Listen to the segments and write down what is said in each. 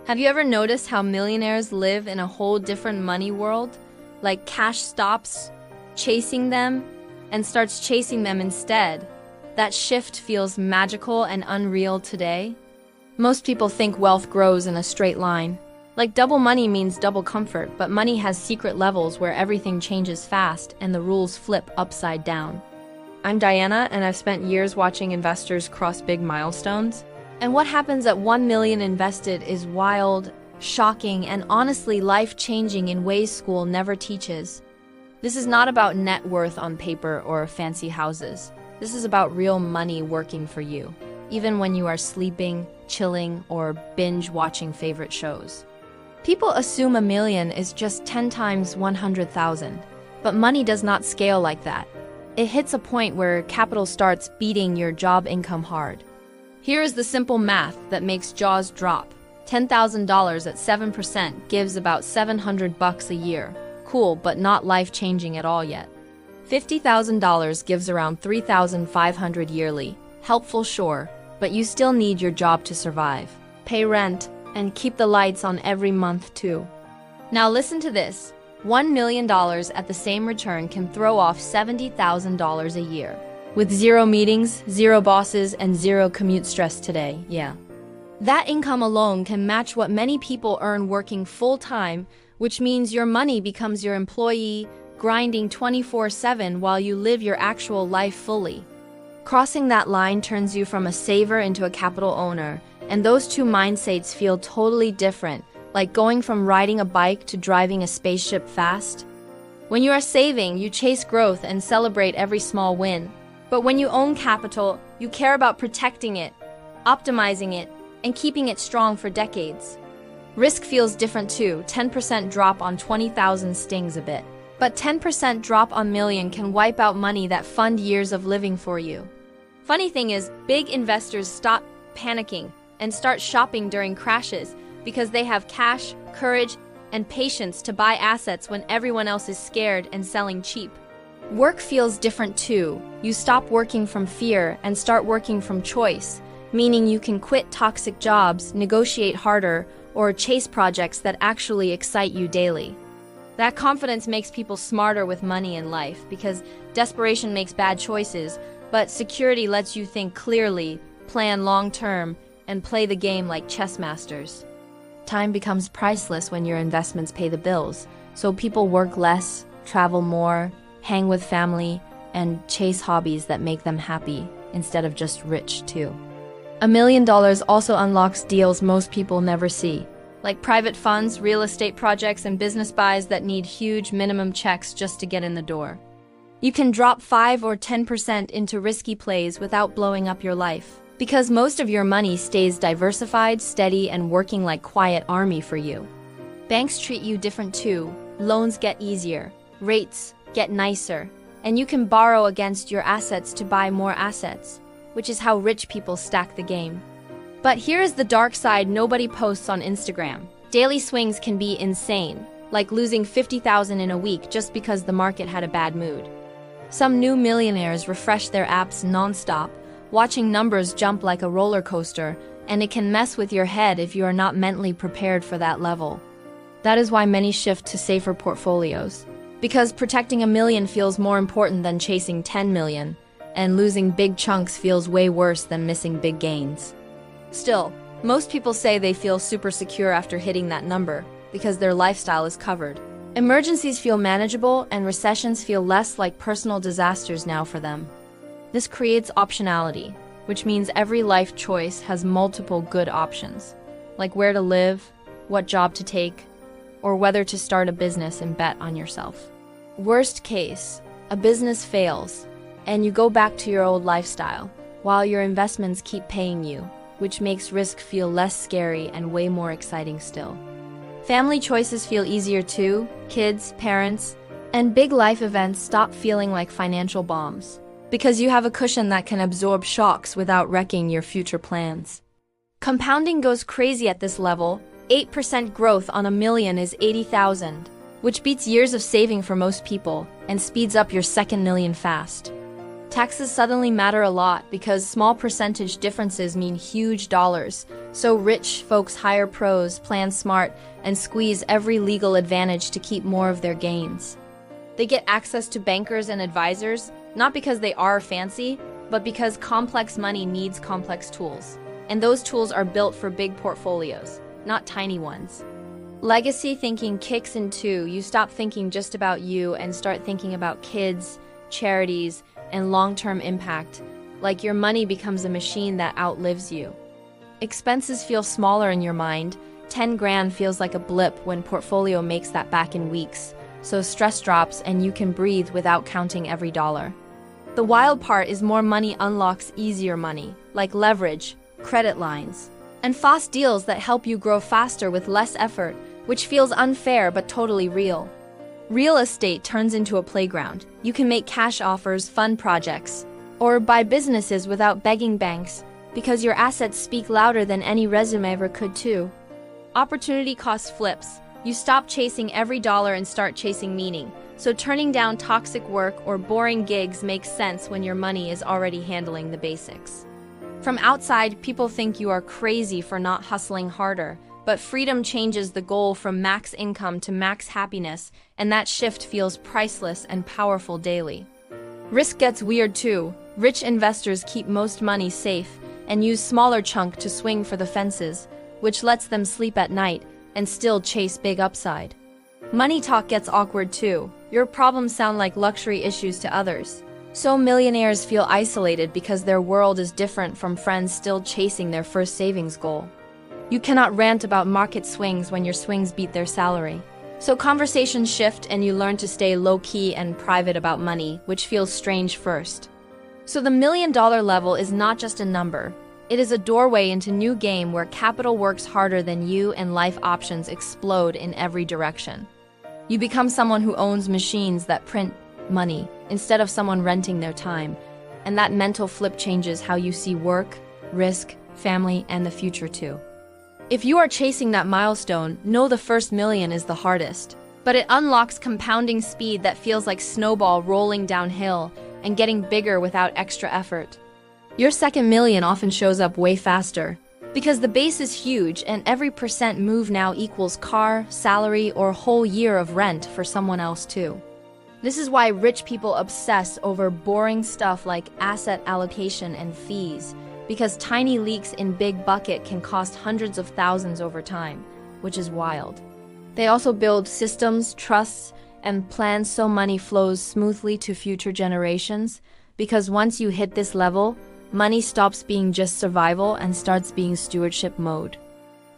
Have you ever noticed how millionaires live in a whole different money world? Like cash stops chasing them and starts chasing them instead. That shift feels magical and unreal today. Most people think wealth grows in a straight line. Like double money means double comfort, but money has secret levels where everything changes fast and the rules flip upside down. I'm Diana, and I've spent years watching investors cross big milestones. And what happens at 1 million invested is wild, shocking, and honestly life-changing in ways school never teaches. This is not about net worth on paper or fancy houses. This is about real money working for you, even when you are sleeping, chilling, or binge-watching favorite shows. People assume a million is just 10 times 100,000, but money does not scale like that. It hits a point where capital starts beating your job income hard. Here is the simple math that makes jaws drop. $10,000 at 7% gives about $700 a year. Cool, but not life-changing at all yet. $50,000 gives around $3,500 yearly. Helpful, sure, but you still need your job to survive. Pay rent, and keep the lights on every month too. Now listen to this. $1 million at the same return can throw off $70,000 a year. With 0 meetings, 0 bosses, and 0 commute stress today, yeah. That income alone can match what many people earn working full-time, which means your money becomes your employee, grinding 24/7 while you live your actual life fully. Crossing that line turns you from a saver into a capital owner, and those two mindsets feel totally different, like going from riding a bike to driving a spaceship fast. When you are saving, you chase growth and celebrate every small win. But when you own capital, you care about protecting it, optimizing it, and keeping it strong for decades. Risk feels different too. 10% drop on 20,000 stings a bit. But 10% drop on million can wipe out money that fund years of living for you. Funny thing is, big investors stop panicking and start shopping during crashes because they have cash, courage, and patience to buy assets when everyone else is scared and selling cheap. Work feels different too. You stop working from fear and start working from choice, meaning you can quit toxic jobs, negotiate harder, or chase projects that actually excite you daily. That confidence makes people smarter with money and life because desperation makes bad choices, but security lets you think clearly, plan long-term, and play the game like chess masters. Time becomes priceless when your investments pay the bills, so people work less, travel more, hang with family, and chase hobbies that make them happy instead of just rich too. $1 million also unlocks deals most people never see, like private funds, real estate projects, and business buys that need huge minimum checks just to get in the door. You can drop 5 or 10% into risky plays without blowing up your life, because most of your money stays diversified, steady, and working like quiet army for you. Banks treat you different too. Loans get easier, rates get nicer, and you can borrow against your assets to buy more assets, which is how rich people stack the game. But here is the dark side nobody posts on Instagram. Daily swings can be insane, like losing 50,000 in a week just because the market had a bad mood. Some new millionaires refresh their apps non-stop, watching numbers jump like a roller coaster, and it can mess with your head if you are not mentally prepared for that level. That is why many shift to safer portfolios. Because protecting $1 million feels more important than chasing 10 million, and losing big chunks feels way worse than missing big gains. Still, most people say they feel super secure after hitting that number, because their lifestyle is covered. Emergencies feel manageable, and recessions feel less like personal disasters now for them. This creates optionality, which means every life choice has multiple good options, like where to live, what job to take, or whether to start a business and bet on yourself. Worst case, a business fails, and you go back to your old lifestyle, while your investments keep paying you, which makes risk feel less scary and way more exciting still. Family choices feel easier too. Kids, parents, and big life events stop feeling like financial bombs, because you have a cushion that can absorb shocks without wrecking your future plans. Compounding goes crazy at this level. 8% growth on $1 million is 80,000, which beats years of saving for most people and speeds up your second million fast. Taxes suddenly matter a lot because small percentage differences mean huge dollars. So rich folks hire pros, plan smart, and squeeze every legal advantage to keep more of their gains. They get access to bankers and advisors, not because they are fancy, but because complex money needs complex tools. And those tools are built for big portfolios, not tiny ones. Legacy thinking kicks in too. You stop thinking just about you and start thinking about kids, charities, and long-term impact, like your money becomes a machine that outlives you. Expenses feel smaller in your mind. 10 grand feels like a blip when portfolio makes that back in weeks, so stress drops and you can breathe without counting every dollar. The wild part is more money unlocks easier money, like leverage, credit lines, and fast deals that help you grow faster with less effort, which feels unfair but totally real. Real estate turns into a playground. You can make cash offers, fund projects, or buy businesses without begging banks because your assets speak louder than any resume ever could too. Opportunity cost flips. You stop chasing every dollar and start chasing meaning. So turning down toxic work or boring gigs makes sense when your money is already handling the basics. From outside, people think you are crazy for not hustling harder. But freedom changes the goal from max income to max happiness, and that shift feels priceless and powerful daily. Risk gets weird too. Rich investors keep most money safe and use smaller chunk to swing for the fences, which lets them sleep at night and still chase big upside. Money talk gets awkward too. Your problems sound like luxury issues to others. So millionaires feel isolated because their world is different from friends still chasing their first savings goal. You cannot rant about market swings when your swings beat their salary. So conversations shift and you learn to stay low-key and private about money, which feels strange first. So the $1 million level is not just a number. It is a doorway into new game where capital works harder than you and life options explode in every direction. You become someone who owns machines that print money instead of someone renting their time. And that mental flip changes how you see work, risk, family, and the future too. If you are chasing that milestone, know the first million is the hardest. But it unlocks compounding speed that feels like snowball rolling downhill and getting bigger without extra effort. Your second million often shows up way faster because the base is huge and every percent move now equals car, salary, or whole year of rent for someone else too. This is why rich people obsess over boring stuff like asset allocation and fees, because tiny leaks in big bucket can cost hundreds of thousands over time, which is wild. They also build systems, trusts, and plans so money flows smoothly to future generations, because once you hit this level, money stops being just survival and starts being stewardship mode.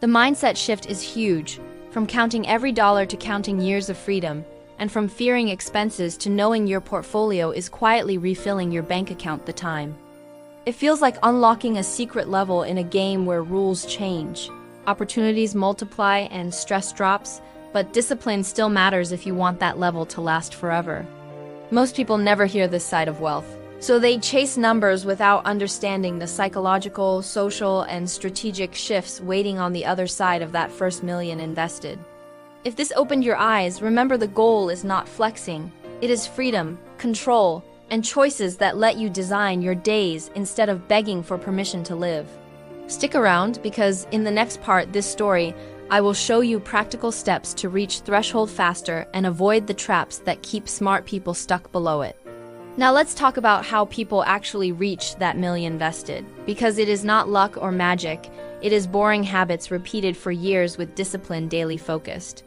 The mindset shift is huge, from counting every dollar to counting years of freedom, and from fearing expenses to knowing your portfolio is quietly refilling your bank account the time. It feels like unlocking a secret level in a game where rules change. Opportunities multiply and stress drops, but discipline still matters if you want that level to last forever. Most people never hear this side of wealth, so they chase numbers without understanding the psychological, social, and strategic shifts waiting on the other side of that first million invested. If this opened your eyes, remember the goal is not flexing. It is freedom, control, and choices that let you design your days instead of begging for permission to live. Stick around because in the next part this story, I will show you practical steps to reach threshold faster and avoid the traps that keep smart people stuck below it. Now let's talk about how people actually reach that million invested, because it is not luck or magic, it is boring habits repeated for years with discipline daily focused.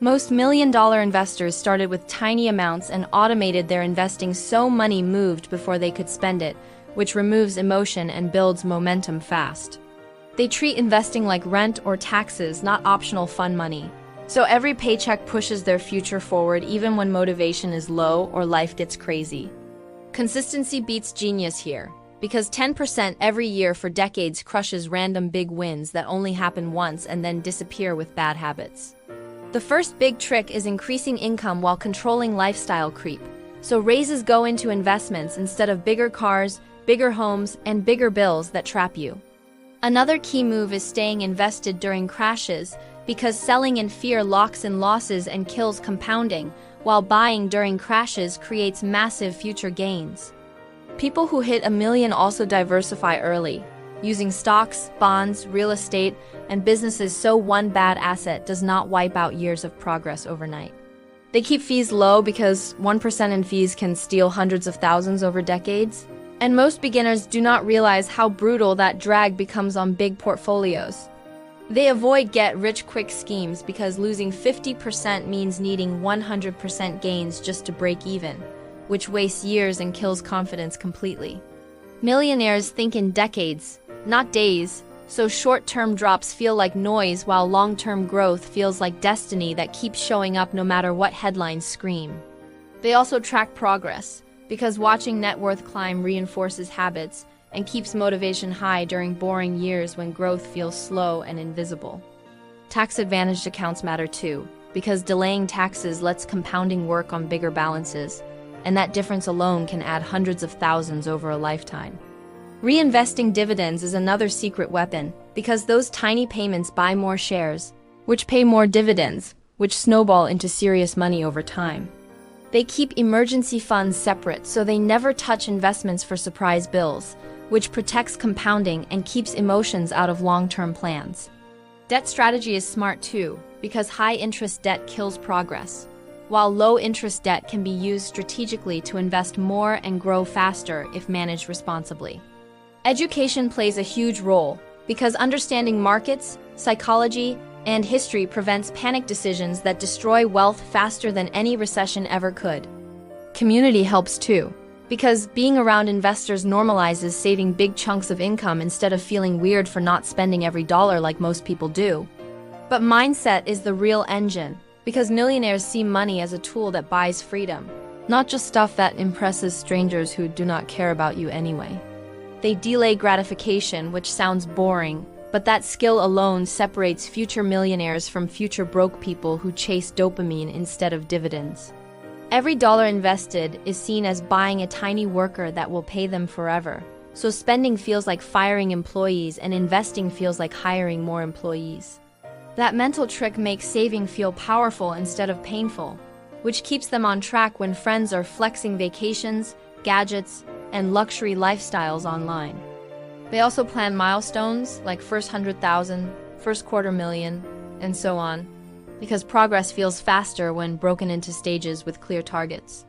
Most million-dollar investors started with tiny amounts and automated their investing so money moved before they could spend it, which removes emotion and builds momentum fast. They treat investing like rent or taxes, not optional fun money. So every paycheck pushes their future forward even when motivation is low or life gets crazy. Consistency beats genius here, because 10% every year for decades crushes random big wins that only happen once and then disappear with bad habits. The first big trick is increasing income while controlling lifestyle creep. So raises go into investments instead of bigger cars, bigger homes, and bigger bills that trap you. Another key move is staying invested during crashes, because selling in fear locks in losses and kills compounding, while buying during crashes creates massive future gains. People who hit a million also diversify early, using stocks, bonds, real estate, and businesses so one bad asset does not wipe out years of progress overnight. They keep fees low because 1% in fees can steal hundreds of thousands over decades. And most beginners do not realize how brutal that drag becomes on big portfolios. They avoid get-rich-quick schemes because losing 50% means needing 100% gains just to break even, which wastes years and kills confidence completely. Millionaires think in decades, not days, so short-term drops feel like noise while long-term growth feels like destiny that keeps showing up no matter what headlines scream. They also track progress, because watching net worth climb reinforces habits and keeps motivation high during boring years when growth feels slow and invisible. Tax-advantaged accounts matter too, because delaying taxes lets compounding work on bigger balances, and that difference alone can add hundreds of thousands over a lifetime. Reinvesting dividends is another secret weapon, because those tiny payments buy more shares, which pay more dividends, which snowball into serious money over time. They keep emergency funds separate so they never touch investments for surprise bills, which protects compounding and keeps emotions out of long-term plans. Debt strategy is smart too, because high-interest debt kills progress, while low-interest debt can be used strategically to invest more and grow faster if managed responsibly. Education plays a huge role, because understanding markets, psychology, and history prevents panic decisions that destroy wealth faster than any recession ever could. Community helps too, because being around investors normalizes saving big chunks of income instead of feeling weird for not spending every dollar like most people do. But mindset is the real engine, because millionaires see money as a tool that buys freedom, not just stuff that impresses strangers who do not care about you anyway. They delay gratification, which sounds boring, but that skill alone separates future millionaires from future broke people who chase dopamine instead of dividends. Every dollar invested is seen as buying a tiny worker that will pay them forever, so spending feels like firing employees and investing feels like hiring more employees. That mental trick makes saving feel powerful instead of painful, which keeps them on track when friends are flexing vacations, gadgets, and luxury lifestyles online. They also plan milestones like first 100,000, first $250,000, and so on, because progress feels faster when broken into stages with clear targets.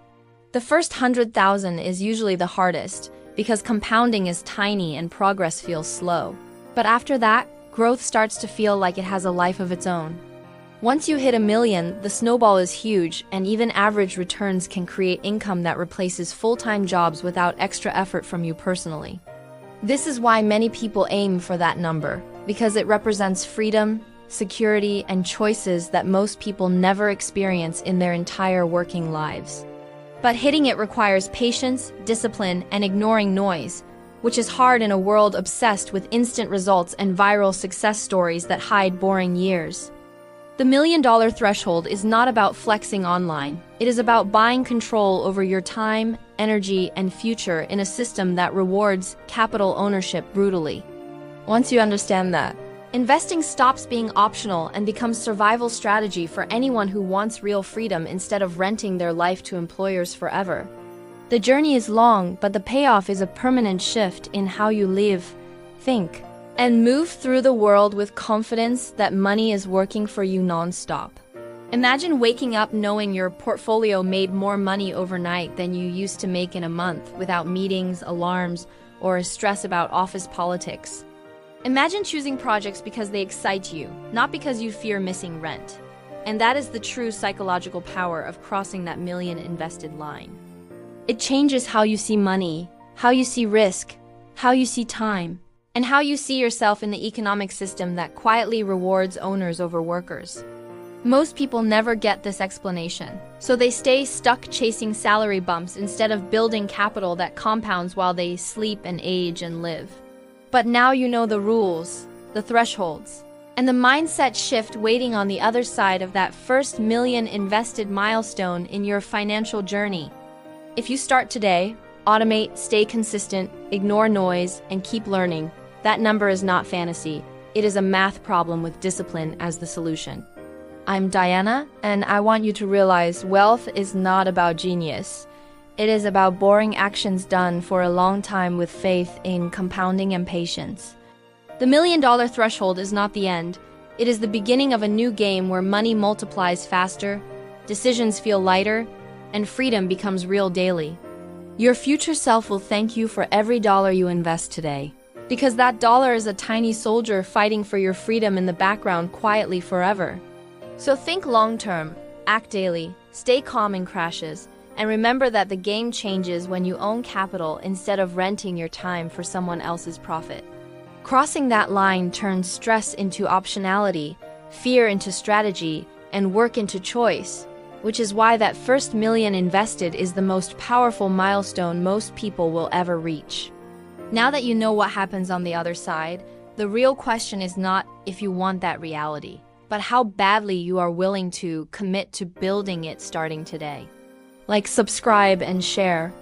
The first 100,000 is usually the hardest because compounding is tiny and progress feels slow. But after that, growth starts to feel like it has a life of its own. Once you hit 1 million, the snowball is huge, and even average returns can create income that replaces full-time jobs without extra effort from you personally. This is why many people aim for that number, because it represents freedom, security, and choices that most people never experience in their entire working lives. But hitting it requires patience, discipline, and ignoring noise, which is hard in a world obsessed with instant results and viral success stories that hide boring years. The $1 million threshold is not about flexing online. It is about buying control over your time, energy, and future in a system that rewards capital ownership brutally. Once you understand that, investing stops being optional and becomes survival strategy for anyone who wants real freedom instead of renting their life to employers forever. The journey is long, but the payoff is a permanent shift in how you live, think, and move through the world with confidence that money is working for you non-stop. Imagine waking up knowing your portfolio made more money overnight than you used to make in a month without meetings, alarms, or stress about office politics. Imagine choosing projects because they excite you, not because you fear missing rent. And that is the true psychological power of crossing that million invested line. It changes how you see money, how you see risk, how you see time, and how you see yourself in the economic system that quietly rewards owners over workers. Most people never get this explanation, so they stay stuck chasing salary bumps instead of building capital that compounds while they sleep and age and live. But now you know the rules, the thresholds, and the mindset shift waiting on the other side of that first million invested milestone in your financial journey. If you start today, automate, stay consistent, ignore noise, and keep learning, that number is not fantasy. It is a math problem with discipline as the solution. I'm Diana, and I want you to realize wealth is not about genius. It is about boring actions done for a long time with faith in compounding and patience. The $1 million threshold is not the end. It is the beginning of a new game where money multiplies faster, decisions feel lighter, and freedom becomes real daily. Your future self will thank you for every dollar you invest today, because that dollar is a tiny soldier fighting for your freedom in the background quietly forever. So think long-term, act daily, stay calm in crashes, and remember that the game changes when you own capital instead of renting your time for someone else's profit. Crossing that line turns stress into optionality, fear into strategy, and work into choice, which is why that first million invested is the most powerful milestone most people will ever reach. Now that you know what happens on the other side, the real question is not if you want that reality, but how badly you are willing to commit to building it starting today. Like, subscribe, and share.